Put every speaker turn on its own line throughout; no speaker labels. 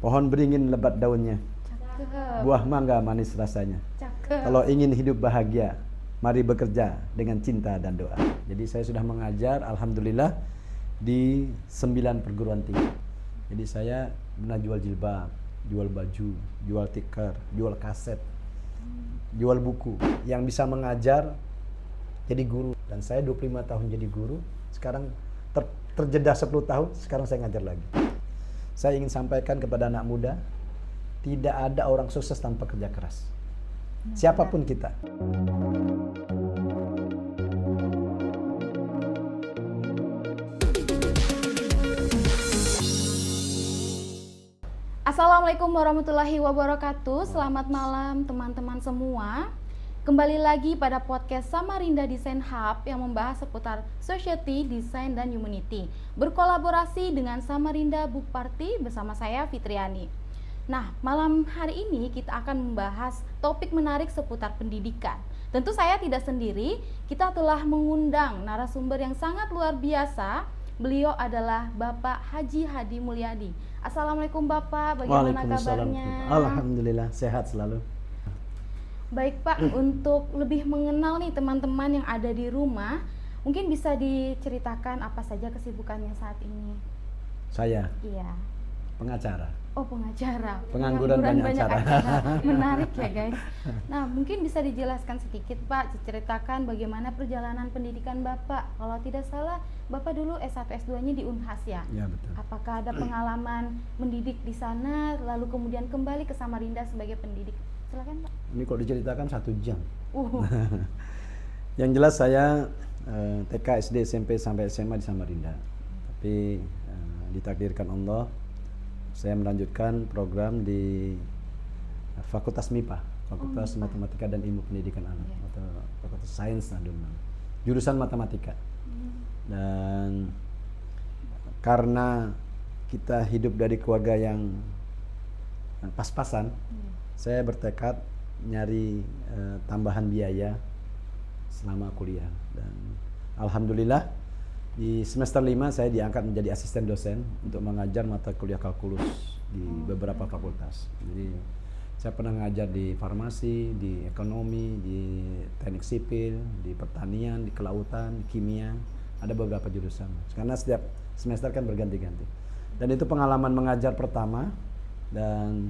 Pohon beringin lebat daunnya,
Cakep.
buah mangga manis rasanya.
Cakep.
Kalau ingin hidup bahagia, mari bekerja dengan cinta dan doa. Jadi saya sudah mengajar, alhamdulillah, di 9 perguruan tinggi. Jadi saya pernah jual jilbab, jual baju, jual tikar, jual kaset, jual buku. Yang bisa mengajar jadi guru. Dan saya 25 tahun jadi guru, sekarang terjeda 10 tahun, sekarang saya ngajar lagi. Saya ingin sampaikan kepada anak muda, tidak ada orang sukses tanpa kerja keras. Siapapun kita.
Assalamualaikum warahmatullahi wabarakatuh. Selamat malam teman-teman semua. Kembali lagi pada podcast Samarinda Design Hub yang membahas seputar Society, Design, dan Humanity. Berkolaborasi dengan Samarinda Book Party bersama saya Fitriani. Nah, malam hari ini kita akan membahas topik menarik seputar pendidikan. Tentu saya tidak sendiri, kita telah mengundang narasumber yang sangat luar biasa. Beliau adalah Bapak Haji Hadi Mulyadi. Assalamualaikum Bapak, bagaimana kabarnya?
Alhamdulillah, sehat selalu.
Baik Pak, untuk lebih mengenal nih teman-teman yang ada di rumah, mungkin bisa diceritakan apa saja kesibukannya saat ini?
Saya
Iya.
pengacara.
Oh, pengacara.
Pengangguran banyak acara.
Menarik ya guys. Nah, mungkin bisa dijelaskan sedikit Pak, diceritakan bagaimana perjalanan pendidikan Bapak. Kalau tidak salah, Bapak dulu S1 S2-nya di Unhas ya?
Ya, betul.
Apakah ada pengalaman mendidik di sana, lalu kemudian kembali ke Samarinda sebagai pendidik? Silakan Pak.
Ini kalau diceritakan 1 jam. Yang jelas saya TK, SD, SMP sampai SMA di Samarinda. Tapi ditakdirkan Allah, saya melanjutkan program di Fakultas MIPA, Fakultas Matematika dan Ilmu Pendidikan Anak, atau Fakultas Sains dulu. Jurusan Matematika. Dan karena kita hidup dari keluarga yang pas-pasan, saya bertekad nyari tambahan biaya selama kuliah. Dan alhamdulillah di semester 5 saya diangkat menjadi asisten dosen untuk mengajar mata kuliah kalkulus di beberapa fakultas. Jadi saya pernah mengajar di farmasi, di ekonomi, di teknik sipil, di pertanian, di kelautan, di kimia. Ada beberapa jurusan. Karena setiap semester kan berganti-ganti. Dan itu pengalaman mengajar pertama, dan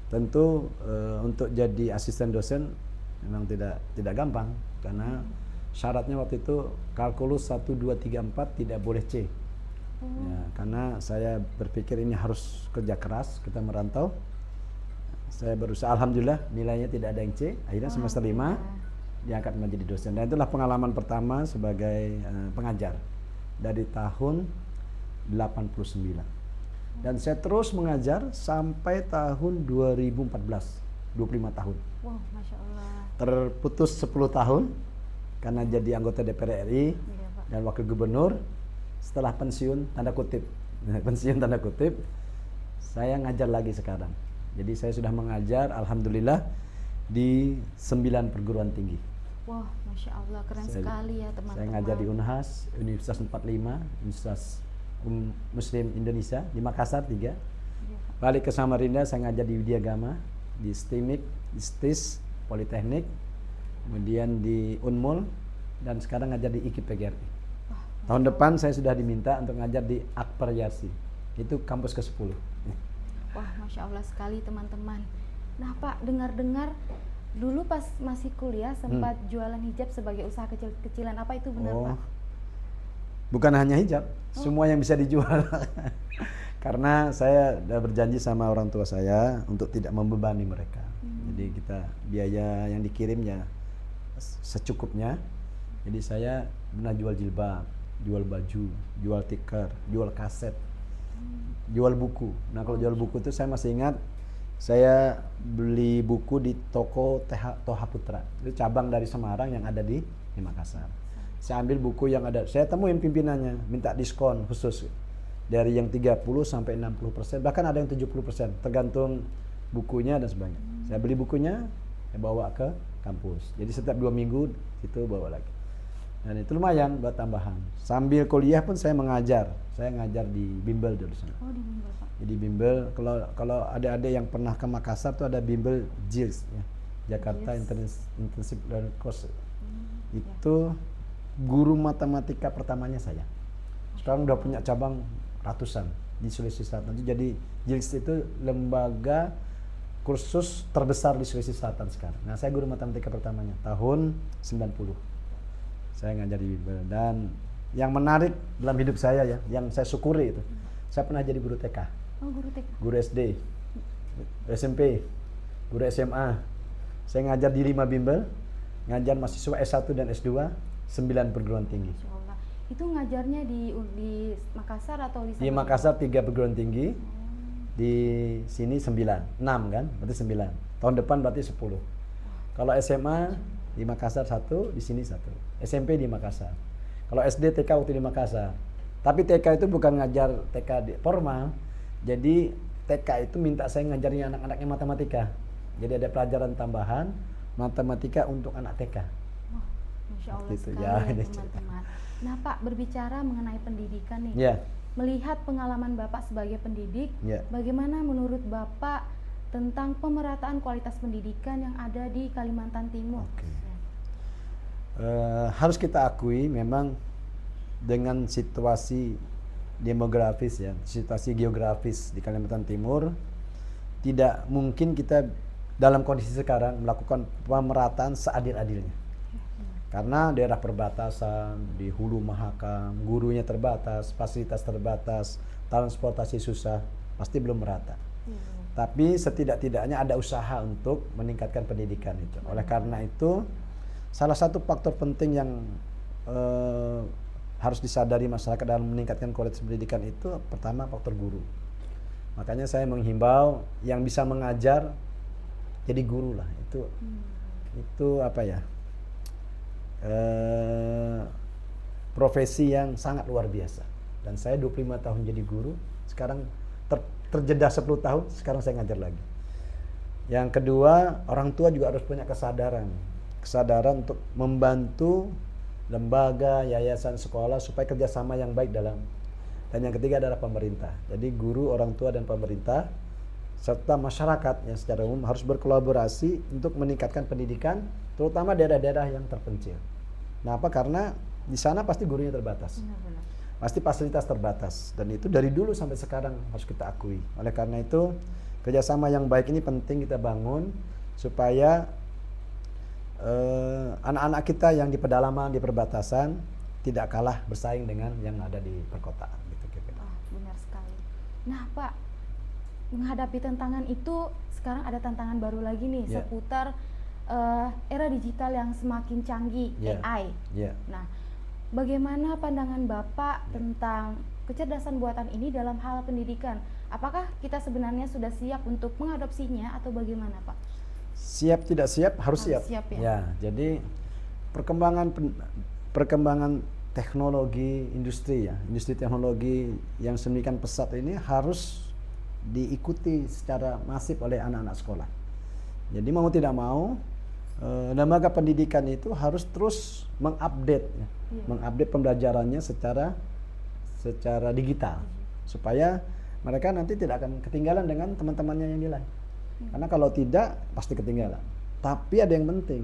tentu untuk jadi asisten dosen memang tidak gampang, karena syaratnya waktu itu kalkulus 1, 2, 3, 4 tidak boleh C. Ya, karena saya berpikir ini harus kerja keras, kita merantau. Saya berusaha, alhamdulillah nilainya tidak ada yang C. Akhirnya semester 5 diangkat menjadi dosen. Dan itulah pengalaman pertama sebagai pengajar dari tahun 89. Dan saya terus mengajar sampai tahun 2014, 25 tahun.
Wow, Masya Allah.
Terputus 10 tahun karena jadi anggota DPR RI dan wakil gubernur. Setelah pensiun, tanda kutip, pensiun tanda kutip, saya ngajar lagi sekarang. Jadi saya sudah mengajar, alhamdulillah, di 9 perguruan tinggi.
Wah, Masya Allah, keren sekali ya teman-teman.
Saya ngajar di Unhas, Universitas 45, Universitas Muslim Indonesia, di Makassar 3. Balik ke Samarinda, saya ngajar di Widyagama, di STIMIK, di STIS, Politeknik, kemudian di Unmul, dan sekarang ngajar di IKIP PGRI. Tahun depan saya sudah diminta untuk ngajar di Akbar Yarsi, itu kampus ke-10.
Wah, Masya Allah sekali teman-teman. Nah Pak, dengar-dengar dulu pas masih kuliah sempat jualan hijab sebagai usaha kecil-kecilan, apa itu benar Pak?
Bukan hanya hijab, semua yang bisa dijual. Karena saya sudah berjanji sama orang tua saya untuk tidak membebani mereka. Jadi kita biaya yang dikirim ya secukupnya. Jadi saya pernah jual jilbab, jual baju, jual tikar, jual kaset, jual buku. Nah kalau jual buku itu saya masih ingat, saya beli buku di toko Toha Putra, itu cabang dari Semarang yang ada di Makassar. Saya ambil buku yang ada, saya temuin pimpinannya, minta diskon khusus dari yang 30 sampai 60%, bahkan ada yang 70%, tergantung bukunya dan sebagainya. Saya beli bukunya, saya bawa ke kampus. Jadi setiap 2 minggu itu bawa lagi. Dan itu lumayan buat tambahan. Sambil kuliah pun saya mengajar. Saya ngajar di bimbel dulu sana.
Oh, di bimbel, Pak.
Jadi bimbel, kalau adik-adik yang pernah ke Makassar tuh ada bimbel JILS ya. Jakarta Intensive Learning Course. Itu guru matematika pertamanya saya. Sekarang udah punya cabang ratusan di Sulawesi Selatan. Jadi JILS itu lembaga kursus terbesar di Sulawesi Selatan sekarang. Nah, saya guru matematika pertamanya tahun 90. Saya ngajar di bimbel. Dan yang menarik dalam hidup saya ya, yang saya syukuri itu, saya pernah jadi guru TK.
Oh, guru TK.
Guru SD, SMP, guru SMA. Saya ngajar di 5 bimbel, ngajar mahasiswa S1 dan S2, 9 perguruan tinggi.
Masya Allah. Itu ngajarnya di Makassar atau di sana?
Di Makassar 3 perguruan tinggi, di sini 9, 6 kan, berarti 9. Tahun depan berarti 10. Kalau SMA di Makassar 1, di sini 1. SMP di Makassar. Kalau SD TK waktu di Makassar. Tapi TK itu bukan ngajar TK formal. Jadi TK itu minta saya ngajarin anak-anaknya matematika. Jadi ada pelajaran tambahan matematika untuk anak TK.
Wah, Masya Allah
Gitu,
sekali
ya,
ya,
ini
teman-teman. Nah, Pak, berbicara mengenai pendidikan nih.
Ya.
Melihat pengalaman Bapak sebagai pendidik,
Ya.
bagaimana menurut Bapak tentang pemerataan kualitas pendidikan yang ada di Kalimantan Timur?
Oke.
Ya.
Harus kita akui memang dengan situasi demografis ya, situasi geografis di Kalimantan Timur, tidak mungkin kita dalam kondisi sekarang melakukan pemerataan seadil-adilnya. Karena daerah perbatasan, di hulu mahakam, gurunya terbatas, fasilitas terbatas, transportasi susah, pasti belum merata. Tapi setidak-tidaknya ada usaha untuk meningkatkan pendidikan itu. Oleh karena itu, salah satu faktor penting yang harus disadari masyarakat dalam meningkatkan kualitas pendidikan itu pertama faktor guru. Makanya saya menghimbau yang bisa mengajar jadi guru lah. Itu apa ya? Profesi yang sangat luar biasa. Dan saya 25 tahun jadi guru, sekarang terjeda 10 tahun, sekarang saya ngajar lagi. Yang kedua, orang tua juga harus punya kesadaran untuk membantu lembaga, yayasan, sekolah supaya kerjasama yang baik dalam. Dan yang ketiga adalah pemerintah. Jadi guru, orang tua, dan pemerintah serta masyarakat yang secara umum harus berkolaborasi untuk meningkatkan pendidikan, terutama daerah-daerah yang terpencil. Kenapa? Karena di sana pasti gurunya terbatas.
Benar-benar.
Pasti fasilitas terbatas. Dan itu dari dulu sampai sekarang harus kita akui. Oleh karena itu, kerjasama yang baik ini penting kita bangun supaya anak-anak kita yang di pedalaman, di perbatasan tidak kalah bersaing dengan yang ada di perkotaan. Gitu, kira-kira.
Benar sekali. Nah, Pak, menghadapi tantangan itu sekarang ada tantangan baru lagi nih seputar era digital yang semakin canggih, AI. Nah, bagaimana pandangan Bapak tentang kecerdasan buatan ini dalam hal pendidikan? Apakah kita sebenarnya sudah siap untuk mengadopsinya atau bagaimana, Pak?
Siap tidak siap harus siap. Ya, jadi perkembangan teknologi industri ya, industri teknologi yang sedemikian pesat ini harus diikuti secara masif oleh anak-anak sekolah. Jadi mau tidak mau lembaga pendidikan itu harus terus mengupdate ya, mengupdate pembelajarannya secara digital supaya mereka nanti tidak akan ketinggalan dengan teman-temannya yang di lain. Karena kalau tidak pasti ketinggalan. Tapi ada yang penting,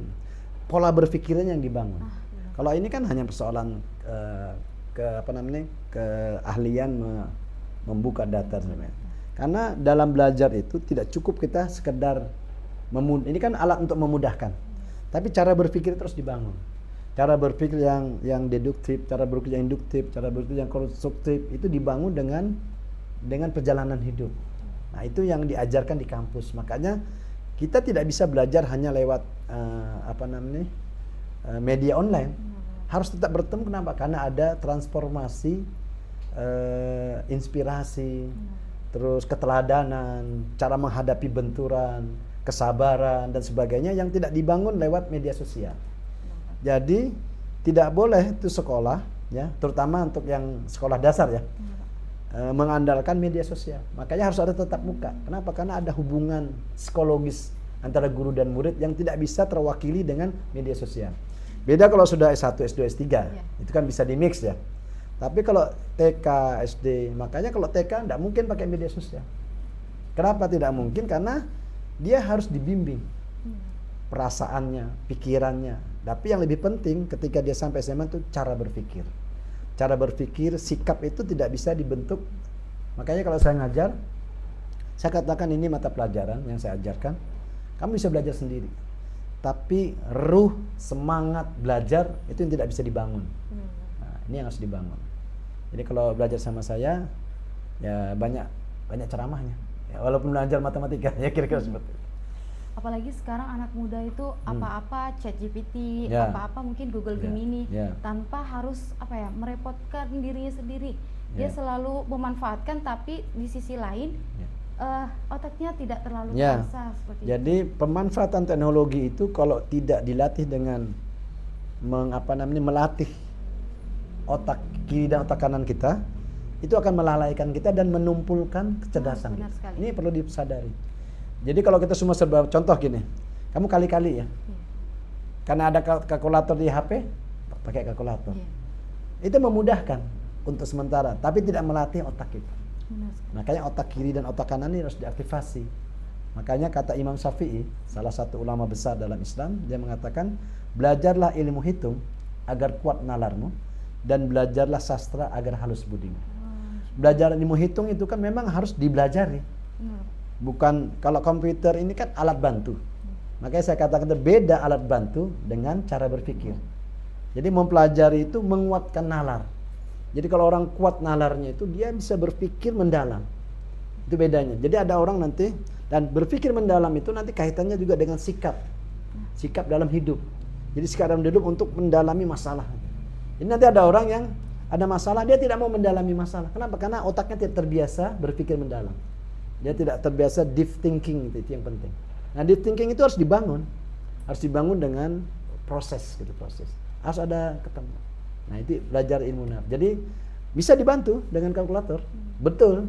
pola berpikirnya yang dibangun. Kalau ini kan hanya persoalan keahlian membuka data sebenarnya. Karena dalam belajar itu tidak cukup kita sekedar ini kan alat untuk memudahkan. Tapi cara berpikir terus dibangun. Cara berpikir yang deduktif, cara berpikir yang induktif, cara berpikir yang konstruktif itu dibangun dengan perjalanan hidup. Nah, itu yang diajarkan di kampus. Makanya kita tidak bisa belajar hanya lewat media online. Harus tetap bertemu. Kenapa? Karena ada transformasi, inspirasi, terus keteladanan, cara menghadapi benturan, kesabaran dan sebagainya yang tidak dibangun lewat media sosial. Jadi tidak boleh itu sekolah ya, terutama untuk yang sekolah dasar ya, mengandalkan media sosial. Makanya harus ada tatap muka. Kenapa? Karena ada hubungan psikologis antara guru dan murid yang tidak bisa terwakili dengan media sosial. Beda kalau sudah S1, S2, S3,
Iya.
itu kan bisa di mix ya. Tapi kalau TK, SD, makanya kalau TK tidak mungkin pakai media sosial. Kenapa tidak mungkin? Karena dia harus dibimbing perasaannya, pikirannya. Tapi yang lebih penting ketika dia sampai SMA itu cara berpikir. Cara berpikir, sikap itu tidak bisa dibentuk. Makanya kalau saya ngajar, saya katakan ini mata pelajaran yang saya ajarkan, kamu bisa belajar sendiri. Tapi ruh, semangat belajar itu yang tidak bisa dibangun. Nah, ini yang harus dibangun. Jadi kalau belajar sama saya, ya banyak ceramahnya. Ya, walaupun belajar matematika, ya kira-kira seperti itu.
Apalagi sekarang anak muda itu apa-apa ChatGPT,
Ya.
apa-apa mungkin Google
Ya.
Gemini,
Ya.
tanpa harus merepotkan dirinya sendiri. Dia
Ya.
selalu memanfaatkan, tapi di sisi lain
Ya.
otaknya tidak terlalu
Ya.
terasa seperti itu.
Jadi pemanfaatan teknologi itu kalau tidak dilatih dengan melatih otak kiri dan otak kanan kita, itu akan melalaikan kita dan menumpulkan kecerdasan
benar
kita.
sekali.
Ini perlu disadari. Jadi kalau kita semua serba, contoh gini, kamu kali-kali ya,
Iya.
karena ada kalkulator di HP, pakai kalkulator.
Iya.
Itu memudahkan untuk sementara, tapi tidak melatih otak kita.
Benar sekali.
Makanya otak kiri dan otak kanan ini harus diaktifasi. Makanya kata Imam Syafi'i, salah satu ulama besar dalam Islam, dia mengatakan, belajarlah ilmu hitung agar kuat nalarmu, dan belajarlah sastra agar halus budimu. Belajar ilmu hitung itu kan memang harus dibelajari.
Benar.
Bukan, kalau komputer ini kan alat bantu. Makanya saya katakan beda alat bantu dengan cara berpikir. Jadi mempelajari itu menguatkan nalar. Jadi kalau orang kuat nalarnya itu dia bisa berpikir mendalam. Itu bedanya. Jadi ada orang nanti, dan berpikir mendalam itu nanti kaitannya juga dengan sikap. Sikap dalam hidup. Jadi sikap dalam hidup untuk mendalami masalah. Ini nanti ada orang yang ada masalah, dia tidak mau mendalami masalah. Kenapa? Karena otaknya tidak terbiasa berpikir mendalam. Dia tidak terbiasa deep thinking, itu yang penting. Nah, deep thinking itu harus dibangun. Harus dibangun dengan proses gitu, proses. Harus ada ketemu. Nah, itu belajar ilmu nafs. Jadi bisa dibantu dengan kalkulator. Betul,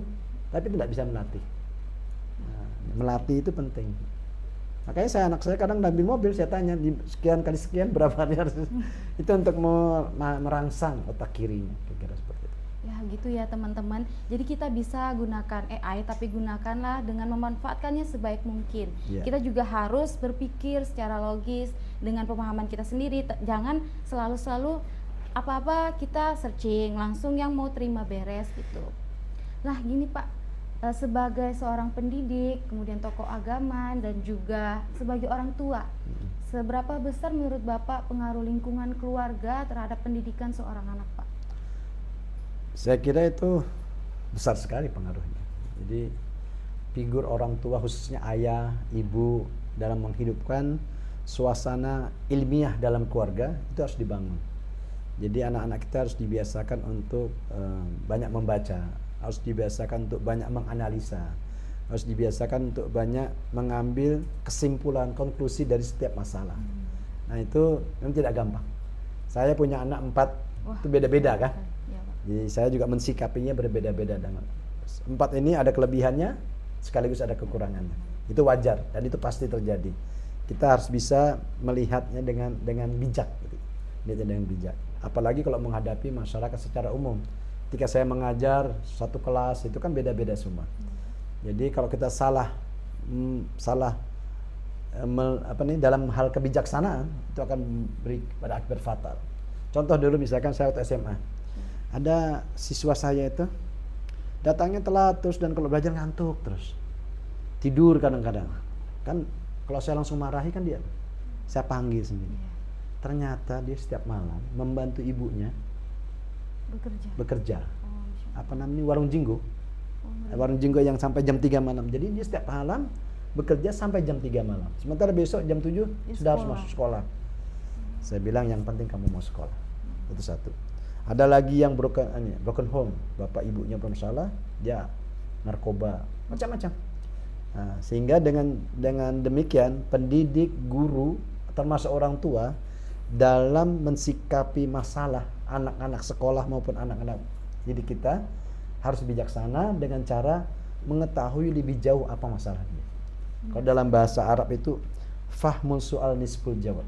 tapi tidak bisa melatih. Nah, melatih itu penting. Makanya anak saya kadang ambil mobil, saya tanya di sekian kali sekian berapa dia harus itu untuk merangsang otak kirinya, kira-kira seperti itu.
Ya gitu ya teman-teman. Jadi kita bisa gunakan AI, tapi gunakanlah dengan memanfaatkannya sebaik mungkin.
Ya.
Kita juga harus berpikir secara logis dengan pemahaman kita sendiri. Jangan selalu apa-apa kita searching langsung yang mau terima beres gitu. Nah gini Pak, sebagai seorang pendidik, kemudian tokoh agama, dan juga sebagai orang tua, seberapa besar menurut Bapak pengaruh lingkungan keluarga terhadap pendidikan seorang anak, Pak?
Saya kira itu besar sekali pengaruhnya. Jadi figur orang tua khususnya ayah, ibu dalam menghidupkan suasana ilmiah dalam keluarga itu harus dibangun. Jadi anak-anak kita harus dibiasakan untuk banyak membaca, harus dibiasakan untuk banyak menganalisa, harus dibiasakan untuk banyak mengambil kesimpulan, konklusi dari setiap masalah. Nah itu memang tidak gampang. Saya punya anak 4, itu beda-beda kan.
Ya, Pak.
Jadi saya juga mensikapinya berbeda-beda dengan 4 ini ada kelebihannya sekaligus ada kekurangannya. Itu wajar dan itu pasti terjadi. Kita harus bisa melihatnya dengan bijak, gitu. Melihatnya dengan bijak. Apalagi kalau menghadapi masyarakat secara umum. Ketika saya mengajar satu kelas itu kan beda-beda semua. Jadi kalau kita dalam hal kebijaksanaan itu akan beri pada akibat fatal. Contoh dulu misalkan saya waktu SMA. Ada siswa saya itu datangnya telat terus dan kalau belajar ngantuk terus. Tidur kadang-kadang. Kan kalau saya langsung marahi kan dia. Saya panggil sendiri. Ternyata dia setiap malam membantu ibunya bekerja. Warung jinggo. Warung jinggo yang sampai jam 3 malam. Jadi dia setiap malam bekerja sampai jam 3 malam. Sementara besok jam 7 sudah harus masuk sekolah. Saya bilang yang penting kamu mau sekolah. Itu satu. Ada lagi yang broken home. Bapak ibunya bermasalah, dia narkoba, macam-macam. Nah, sehingga dengan demikian pendidik, guru, termasuk orang tua dalam mensikapi masalah anak-anak sekolah maupun anak-anak didik kita harus bijaksana dengan cara mengetahui lebih jauh apa masalahnya. Kalau dalam bahasa Arab itu fahmun soal nisful jawab.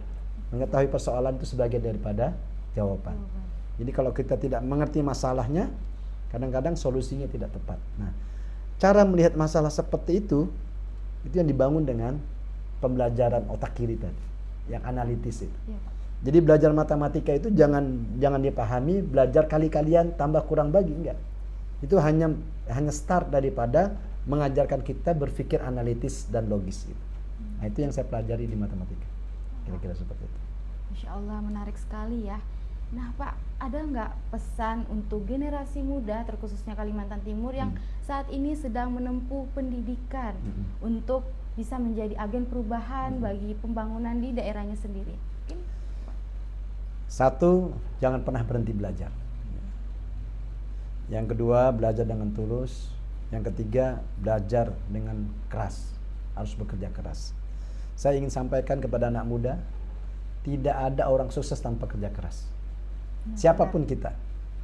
Mengetahui persoalan itu sebagian daripada jawaban. Jadi kalau kita tidak mengerti masalahnya, kadang-kadang solusinya tidak tepat. Nah, cara melihat masalah seperti itu yang dibangun dengan pembelajaran otak kiri tadi, yang analitis itu.
Iya, Pak.
Jadi belajar matematika itu jangan dipahami belajar kali-kalian tambah kurang bagi, enggak. Itu hanya start daripada mengajarkan kita berpikir analitis dan logis gitu. Nah, itu yang saya pelajari di matematika. Kira-kira seperti itu.
Masya Allah, menarik sekali ya. Nah Pak, ada nggak pesan untuk generasi muda, terkhususnya Kalimantan Timur yang saat ini sedang menempuh pendidikan untuk bisa menjadi agen perubahan bagi pembangunan di daerahnya sendiri? Mungkin, Pak.
Satu, jangan pernah berhenti belajar. Yang kedua, belajar dengan tulus. Yang ketiga, belajar dengan keras. Harus bekerja keras. Saya ingin sampaikan kepada anak muda, tidak ada orang sukses tanpa kerja keras. Siapapun kita,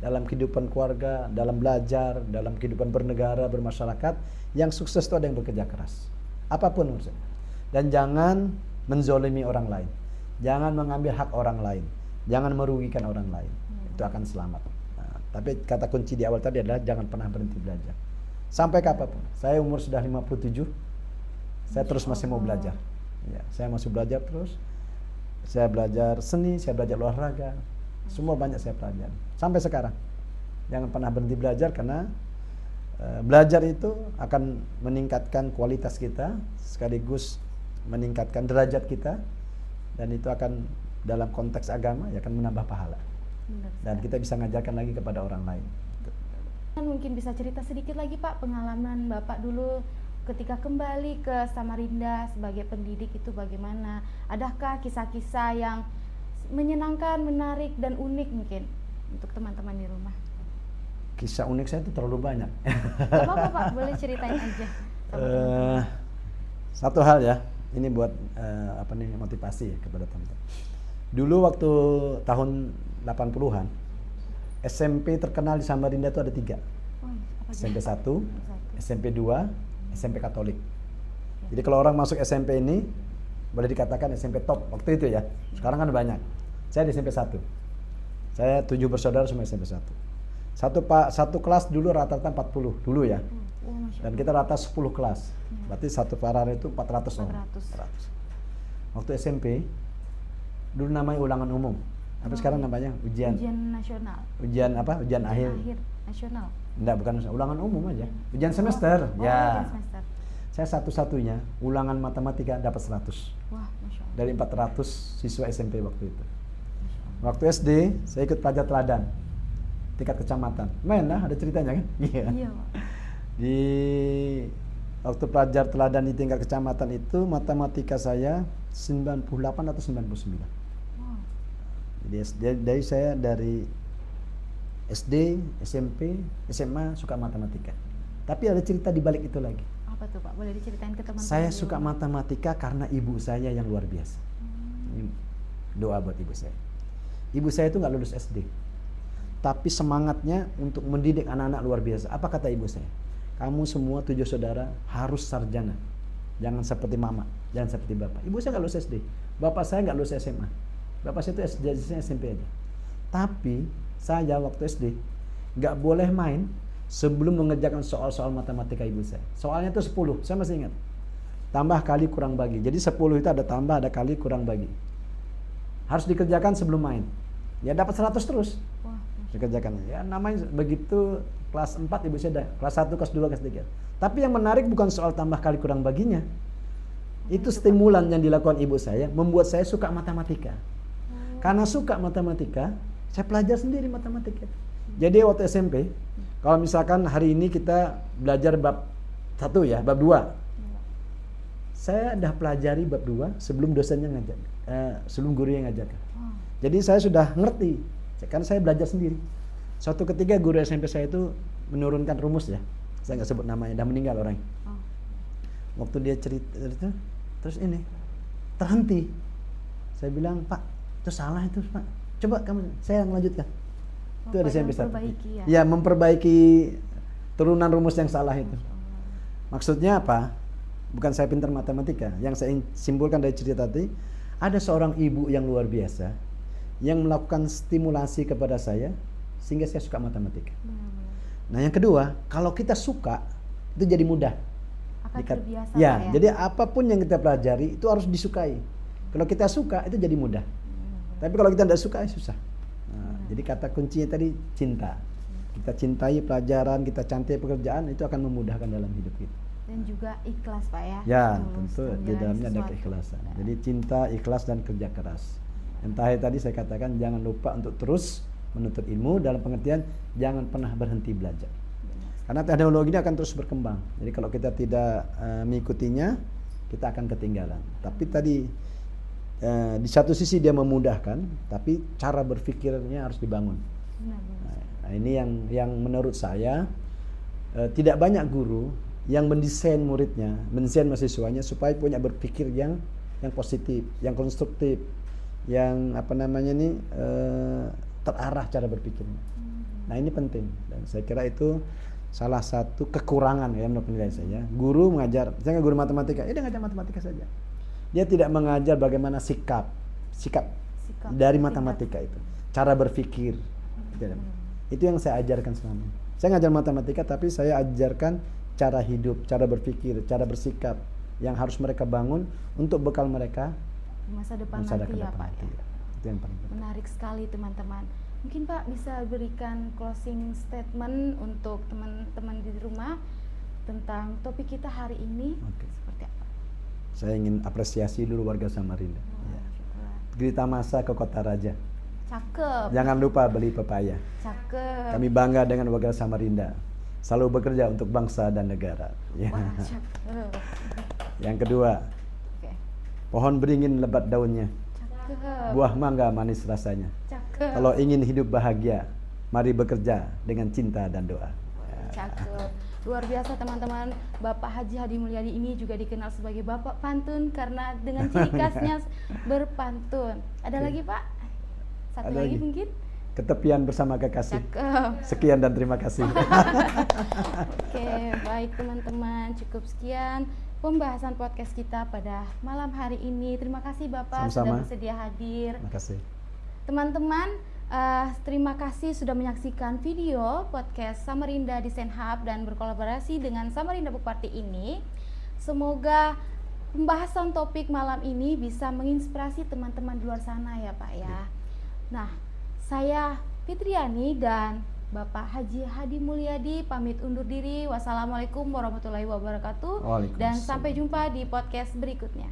dalam kehidupan keluarga, dalam belajar, dalam kehidupan bernegara, bermasyarakat, yang sukses itu ada yang bekerja keras. Apapun urusan. Dan jangan menzolimi orang lain. Jangan mengambil hak orang lain. Jangan merugikan orang lain. Itu akan selamat. Nah, tapi kata kunci di awal tadi adalah jangan pernah berhenti belajar. Sampai kapanpun. Saya umur sudah 57, saya terus masih mau belajar. Ya, saya masih belajar terus. Saya belajar seni, saya belajar olahraga. Semua banyak saya pelajari. Sampai sekarang. Jangan pernah berhenti belajar karena belajar itu akan meningkatkan kualitas kita, sekaligus meningkatkan derajat kita, dan itu akan dalam konteks agama ya akan menambah pahala. Dan kita bisa mengajarkan lagi kepada orang lain.
Mungkin bisa cerita sedikit lagi Pak, pengalaman Bapak dulu ketika kembali ke Samarinda sebagai pendidik itu bagaimana? Adakah kisah-kisah yang menyenangkan, menarik, dan unik mungkin untuk teman-teman di rumah?
Kisah unik saya itu terlalu banyak.
Gak apa-apa Pak, boleh ceritain aja.
Satu hal ya, ini buat motivasi ya kepada teman-teman. Dulu waktu tahun 80-an, SMP terkenal di Samarinda itu ada 3. SMP 1, SMP 2, SMP Katolik. Jadi kalau orang masuk SMP ini, boleh dikatakan SMP top waktu itu ya. Sekarang kan banyak. Saya di SMP 1. Saya 7 bersaudara semua SMP 1. Satu kelas dulu rata-rata 40 dulu ya. Dan kita rata 10 kelas. Berarti satu paralel itu 400 orang. 400. Waktu SMP dulu namanya ulangan umum. Tapi sekarang namanya ujian
nasional.
Ujian apa? Ujian akhir
nasional.
Enggak, bukan ulangan umum aja. Ujian semester. Ya.
Ujian semester.
Saya satu-satunya ulangan matematika dapat 100.
Wah, Masya Allah.
Dari 400 siswa SMP waktu itu. Waktu SD saya ikut pelajar teladan tingkat kecamatan. Main lah, ada ceritanya kan? Iya.
Iya, Pak.
Di waktu pelajar teladan di tingkat kecamatan itu matematika saya 98 atau 99.
Wow.
Jadi saya dari SD, SMP, SMA suka matematika. Tapi ada cerita di balik itu lagi.
Apa tuh Pak? Boleh diceritain ke teman-teman?
Saya suka matematika karena ibu saya yang luar biasa. Doa buat ibu saya. Ibu saya itu nggak lulus SD, tapi semangatnya untuk mendidik anak-anak luar biasa. Apa kata ibu saya? Kamu semua 7 saudara harus sarjana. Jangan seperti mama, jangan seperti bapak. Ibu saya nggak lulus SD, bapak saya nggak lulus SMA. Bapak saya itu SMP aja. Tapi saya waktu SD nggak boleh main sebelum mengerjakan soal-soal matematika ibu saya. Soalnya itu 10, saya masih ingat. Tambah kali kurang bagi. Jadi 10 itu ada tambah, ada kali kurang bagi. Harus dikerjakan sebelum main. Ya dapat 100 terus.
Wah,
dikerjakan. Ya namanya begitu kelas 4 ibu saya kelas 1, kelas 2, kelas 3. Tapi yang menarik bukan soal tambah kali kurang baginya. Itu stimulan yang dilakukan ibu saya membuat saya suka matematika. Karena suka matematika, saya pelajar sendiri matematika. Jadi waktu SMP, kalau misalkan hari ini kita belajar bab 1 ya, bab 2. Saya dah pelajari bab 2 sebelum dosennya ngajar, sebelum guru yang ngajarkan. Jadi saya sudah ngerti, karena saya belajar sendiri. Suatu ketika guru SMP saya itu menurunkan rumus ya, saya nggak sebut namanya, dah meninggal orangnya. Waktu dia cerita itu, terus ini terhenti. Saya bilang, Pak, itu salah itu Pak. Coba kamu, saya melanjutkan. Itu ada SMP satu. Ya, memperbaiki turunan rumus yang salah itu. Maksudnya apa? Bukan saya pintar matematika. Yang saya simpulkan dari cerita tadi, ada seorang ibu yang luar biasa yang melakukan stimulasi kepada saya sehingga saya suka matematika. Nah, yang kedua, kalau kita suka itu jadi mudah.
Akan terbiasa,
ya,
Pak, ya.
jadi apapun yang kita pelajari itu harus disukai. Kalau kita suka itu jadi mudah. Tapi kalau kita tidak suka susah. Nah, jadi kata kuncinya tadi cinta. Kita cintai pelajaran, kita cintai pekerjaan, itu akan memudahkan dalam hidup kita.
Dan juga ikhlas, Pak ya.
Ya,
Tulus
tentu di
menjalani
dalamnya ada
sesuatu.
keikhlasan. Jadi cinta, ikhlas dan kerja keras. Yang tadi saya katakan jangan lupa untuk terus menuntut ilmu dalam pengertian jangan pernah berhenti belajar. Karena teknologi ini akan terus berkembang. Jadi kalau kita tidak mengikutinya, kita akan ketinggalan. Tapi tadi di satu sisi dia memudahkan, tapi cara berpikirnya harus dibangun. Nah, ini yang menurut saya tidak banyak guru yang mendesain muridnya, mendesain mahasiswanya supaya punya berpikir yang positif, yang konstruktif, yang terarah cara berpikirnya. Nah, ini penting dan saya kira itu salah satu kekurangan ya menurut penilaian saya. Guru mengajar, misalnya guru matematika, dia ngajar matematika saja. Dia tidak mengajar bagaimana sikap dari matematika itu, cara berpikir. Itu yang saya ajarkan selama ini. Saya ngajar matematika tapi saya ajarkan cara hidup, cara berpikir, cara bersikap yang harus mereka bangun untuk bekal mereka
Di masa depan
masa
nanti ya, Pak.
nanti. Itu yang paling penting.
Menarik sekali teman-teman. Mungkin Pak bisa berikan closing statement untuk teman-teman di rumah tentang topik kita hari ini.
Oke.
Seperti apa?
Saya ingin apresiasi dulu warga Samarinda. Ya. Gita Masa ke Kota Raja.
Cakep.
Jangan lupa beli pepaya.
Cakep.
Kami bangga dengan warga Samarinda. Selalu bekerja untuk bangsa dan negara. Ya.
Wah, cakep.
Yang kedua,
Oke.
pohon beringin lebat daunnya,
Cakep.
buah mangga manis rasanya.
Cakep.
Kalau ingin hidup bahagia, mari bekerja dengan cinta dan doa.
Cakep. Luar biasa teman-teman. Bapak Haji Hadi Mulyadi ini juga dikenal sebagai Bapak Pantun karena dengan ciri khasnya berpantun. Ada lagi Pak? Satu
Ada
lagi
lagi.
mungkin?
Ketepian bersama kekasih.
Cakep.
Sekian dan terima kasih.
Oke, baik teman-teman, cukup sekian pembahasan podcast kita pada malam hari ini. Terima kasih Bapak
Sama-sama.
sudah bersedia hadir.
Terima kasih.
Teman-teman, terima kasih sudah menyaksikan video podcast Samarinda Design Hub dan berkolaborasi dengan Samarinda Bupati ini. Semoga pembahasan topik malam ini bisa menginspirasi teman-teman di luar sana ya Pak ya. Nah, saya Fitriani dan Bapak Haji Hadi Mulyadi pamit undur diri. Wassalamualaikum warahmatullahi wabarakatuh.
Waalaikumsalam.
Dan sampai jumpa di podcast berikutnya.